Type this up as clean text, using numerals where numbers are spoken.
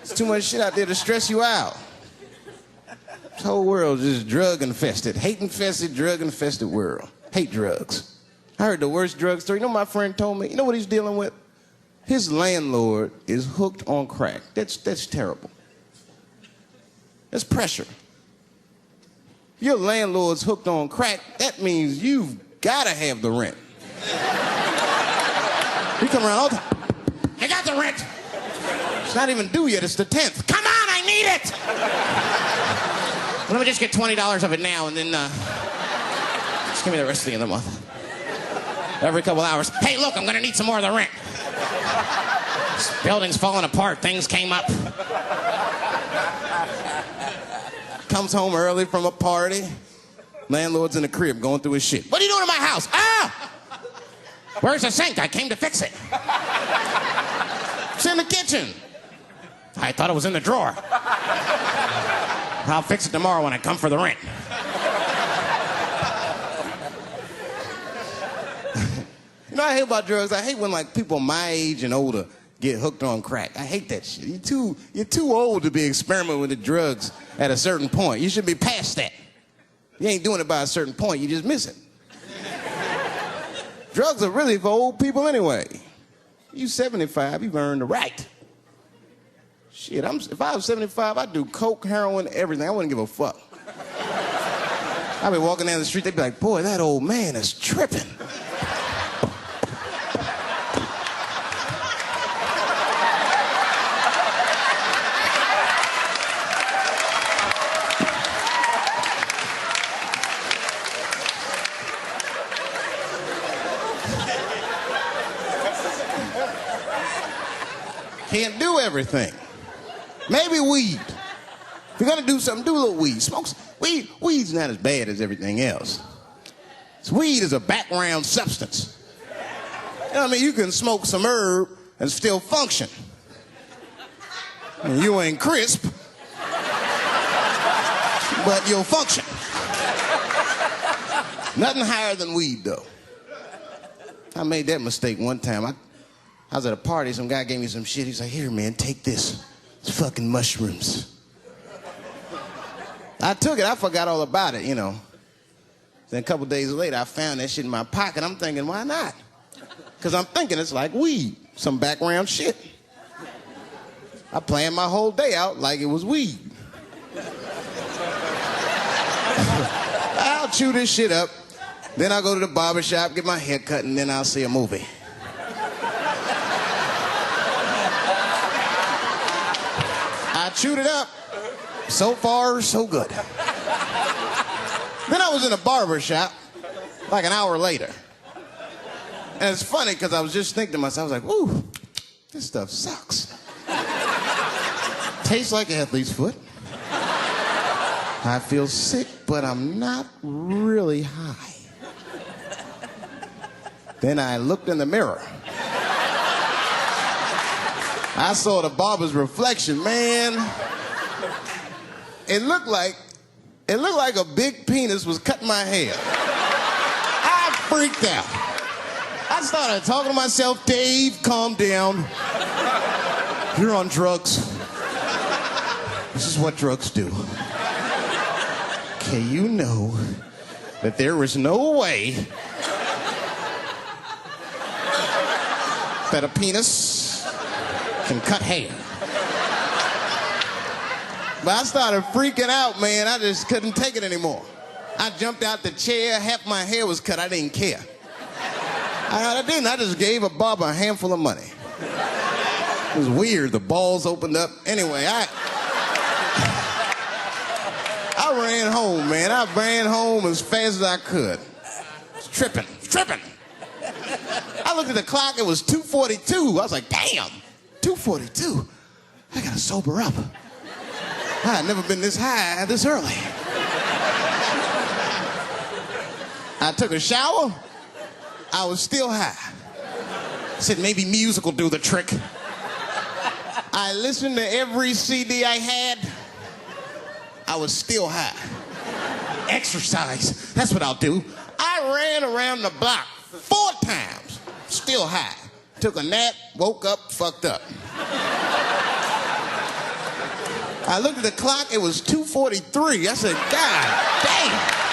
There's too much shit out there to stress you out. This whole world is just drug-infested. Hate-infested, drug-infested world. Hate drugs. I heard the worst drug story. You know what my friend told me? You know what he's dealing with? His landlord is hooked on crack. That's terrible. That's pressure. If your landlord's hooked on crack, that means you've got to have the rent. You come around all the time. I got the rent. It's not even due yet. It's the 10th. Come on, I need it. Let me just get $20 of it now, and then just give me the rest of the month. Every couple hours. Hey, look, I'm going to need some more of the rent. This building's falling apart. Things came up. Comes home early from a party. Landlord's in the crib going through his shit. What are you doing in my house? Ah! Where's the sink? I came to fix it. It's in the kitchen. I thought it was in the drawer. I'll fix it tomorrow when I come for the rent. You know what I hate about drugs? I hate when like people my age and older get hooked on crack. I hate that shit. You're too old to be experimenting with the drugs at a certain point. You should be past that. You ain't doing it by a certain point. You just miss it. Drugs are really for old people anyway. You 75, you've earned the right. Shit, if I was 75, I'd do coke, heroin, everything. I wouldn't give a fuck. I'd be walking down the street, they'd be like, boy, that old man is tripping. Can't do everything. Maybe weed. If you're gonna do something, do a little weed. Smoke weed. Weed's not as bad as everything else. Weed is a background substance. You know what I mean? You can smoke some herb and still function. And you ain't crisp, but you'll function. Nothing higher than weed, though. I made that mistake one time. I was at a party, some guy gave me some shit. He's like, here, man, take this. It's fucking mushrooms. I took it, I forgot all about it, you know. Then a couple days later, I found that shit in my pocket. I'm thinking, why not? Because I'm thinking it's like weed, some background shit. I planned my whole day out like it was weed. I'll chew this shit up, then I'll go to the barber shop, get my hair cut, and then I'll see a movie. I chewed it up. So far, so good. Then I was in a barber shop like an hour later. And it's funny because I was just thinking to myself, I was like, ooh, this stuff sucks. Tastes like athlete's foot. I feel sick, but I'm not really high. Then I looked in the mirror. I saw the barber's reflection, man. It looked like a big penis was cutting my hair. I freaked out. I started talking to myself, Dave, calm down. You're on drugs. This is what drugs do. Okay, you know that there is no way that a penis can cut hair. But I started freaking out, man. I just couldn't take it anymore. I jumped out the chair. Half my hair was cut. I didn't care. I didn't. I just gave a barber a handful of money. It was weird. The balls opened up. Anyway, I ran home, man. I ran home as fast as I could. It's tripping. I looked at the clock. It was 2:42. I was like, damn. 2:42. I gotta sober up. I had never been this high this early. I took a shower. I was still high. Said maybe music will do the trick. I listened to every CD I had. I was still high. Exercise. That's what I'll do. I ran around the block 4 times. Still high. Took a nap, woke up, fucked up. I looked at the clock, it was 2:43. I said, God damn.